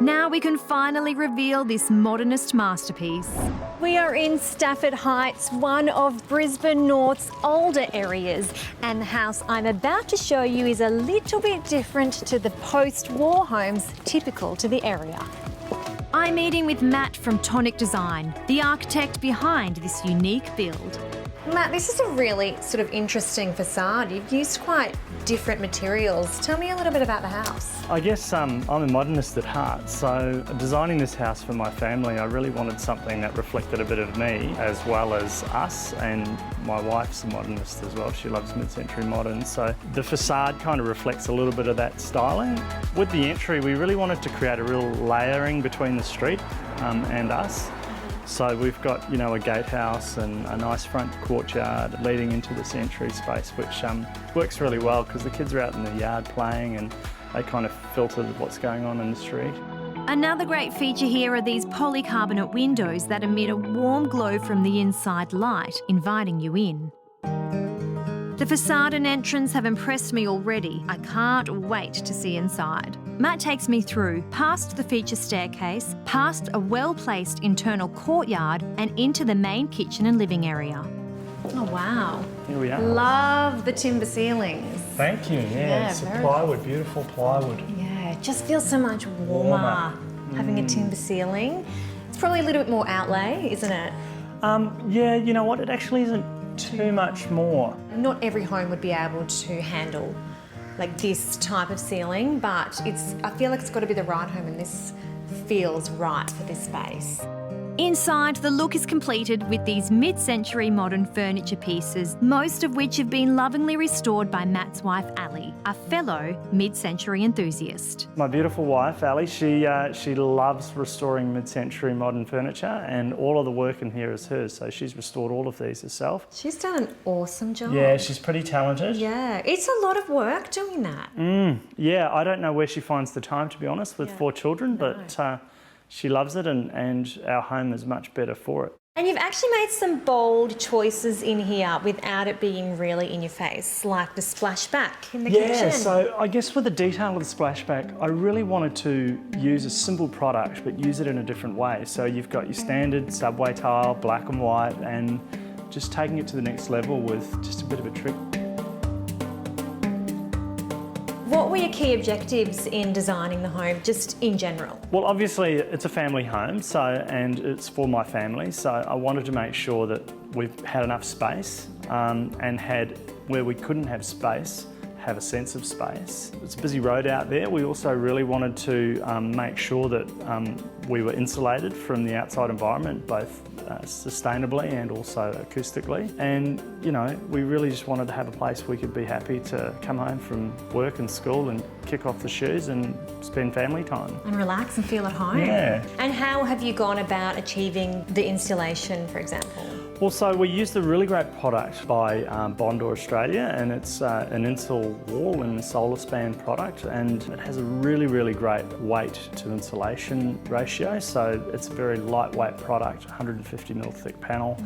Now we can finally reveal this modernist masterpiece. We are in Stafford Heights, one of Brisbane North's older areas, and the house I'm about to show you is a little bit different to the post-war homes typical to the area. I'm meeting with Matt from Tonic Design, the architect behind this unique build. Matt, this is a really sort of interesting facade. You've used quite different materials. Tell me a little bit about the house. I guess I'm a modernist at heart, so designing this house for my family, I really wanted something that reflected a bit of me as well as us, and my wife's a modernist as well. She loves mid-century modern, so the facade kind of reflects a little bit of that styling. With the entry, we really wanted to create a real layering between the street and us. So we've got, a gatehouse and a nice front courtyard leading into this entry space, which works really well because the kids are out in the yard playing and they kind of filter what's going on in the street. Another great feature here are these polycarbonate windows that emit a warm glow from the inside light, inviting you in. The facade and entrance have impressed me already. I can't wait to see inside. Matt takes me through, past the feature staircase, past a well-placed internal courtyard and into the main kitchen and living area. Oh, wow. Here we are. Love the timber ceilings. Thank you, yeah it's plywood, beautiful plywood. Yeah, it just feels so much warmer having a timber ceiling. It's probably a little bit more outlay, isn't it? Yeah, you know what, it actually isn't too much more. Not every home would be able to handle like this type of ceiling, but I feel like it's got to be the right home, and this feels right for this space. Inside, the look is completed with these mid-century modern furniture pieces, most of which have been lovingly restored by Matt's wife, Ali, a fellow mid-century enthusiast. My beautiful wife, Ali, she loves restoring mid-century modern furniture, and all of the work in here is hers, so she's restored all of these herself. She's done an awesome job. Yeah, she's pretty talented. Yeah, it's a lot of work doing that. Yeah, I don't know where she finds the time, to be honest, with 4 children, but she loves it, and our home is much better for it. And you've actually made some bold choices in here without it being really in your face, like the splashback in the kitchen. Yeah, so I guess with the detail of the splashback, I really wanted to use a simple product but use it in a different way. So you've got your standard subway tile, black and white, and just taking it to the next level with just a bit of a trick. What were your key objectives in designing the home, just in general? Well, obviously it's a family home, and it's for my family, so I wanted to make sure that we've had enough space and had, where we couldn't have space, have a sense of space. It's a busy road out there. We also really wanted to make sure that we were insulated from the outside environment, both sustainably and also acoustically. And, we really just wanted to have a place we could be happy to come home from work and school and kick off the shoes and spend family time. And relax and feel at home. Yeah. And how have you gone about achieving the installation, for example? Well, so we used a really great product by Bondor Australia, and it's an Insul wall and solar span product, and it has a really, really great weight to insulation ratio. So it's a very lightweight product, 150mm thick panel.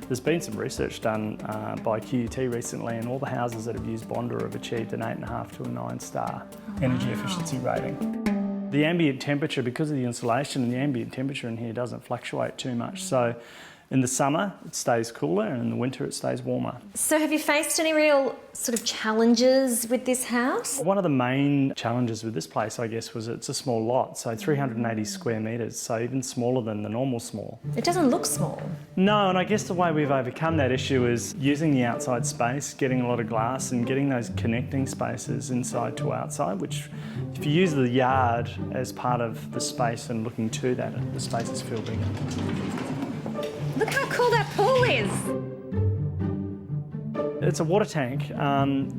There's been some research done by QUT recently, and all the houses that have used Bondor have achieved an 8.5 to a 9-star energy efficiency rating. The ambient temperature, because of the insulation, the ambient temperature in here doesn't fluctuate too much. So in the summer, it stays cooler, and in the winter, it stays warmer. So have you faced any real sort of challenges with this house? One of the main challenges with this place, I guess, was it's a small lot, so 380 square metres, so even smaller than the normal small. It doesn't look small. No, and I guess the way we've overcome that issue is using the outside space, getting a lot of glass and getting those connecting spaces inside to outside, which if you use the yard as part of the space and looking to that, the spaces feel bigger. Look how cool that pool is. It's a water tank,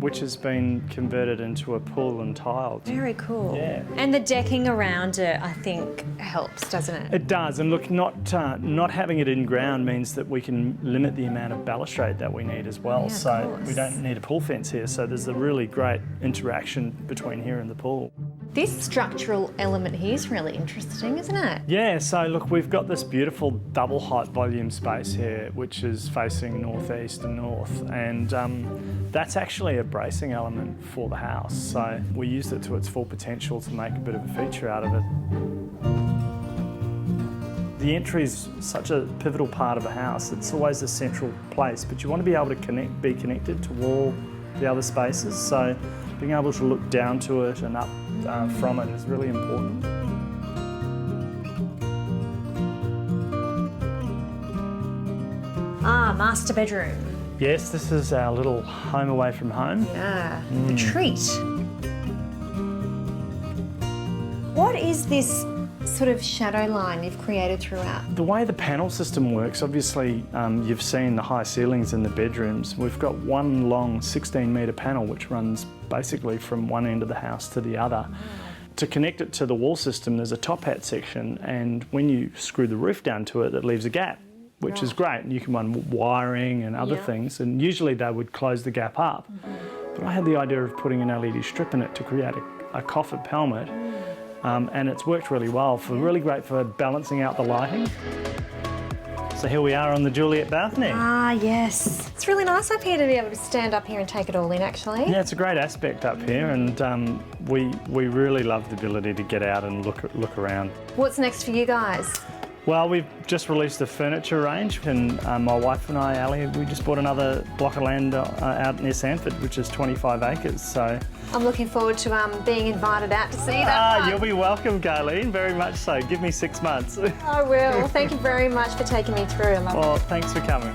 which has been converted into a pool and tiled. Very cool. Yeah. And the decking around it, I think, helps, doesn't it? It does, and look, not having it in ground means that we can limit the amount of balustrade that we need as well. Yeah, so we don't need a pool fence here, so there's a really great interaction between here and the pool. This structural element here is really interesting, isn't it? Yeah, so look, we've got this beautiful double height volume space here, which is facing northeast and north, and that's actually a bracing element for the house. So we used it to its full potential to make a bit of a feature out of it. The entry is such a pivotal part of a house. It's always a central place, but you want to be able to be connected to all the other spaces. So being able to look down to it and up from it is really important. Master bedroom. Yes, this is our little home away from home. Yeah, a treat. What is this sort of shadow line you've created throughout? The way the panel system works, obviously you've seen the high ceilings in the bedrooms. We've got one long 16-metre panel which runs basically from one end of the house to the other. To connect it to the wall system, there's a top hat section, and when you screw the roof down to it, it leaves a gap, which is great. And you can run wiring and other things, and usually they would close the gap up. But I had the idea of putting an LED strip in it to create a coffered pelmet, and it's worked really well, really great for balancing out the lighting. So here we are on the Juliet balcony. Ah, yes. It's really nice up here to be able to stand up here and take it all in, actually. Yeah, it's a great aspect up here, and we really love the ability to get out and look around. What's next for you guys? Well, we've just released a furniture range, and my wife and I, Ali, we just bought another block of land out near Sanford, which is 25 acres. So I'm looking forward to being invited out to see that. You'll be welcome, Garlene, very much so. Give me 6 months. I will. Thank you very much for taking me through. Well, thanks for coming.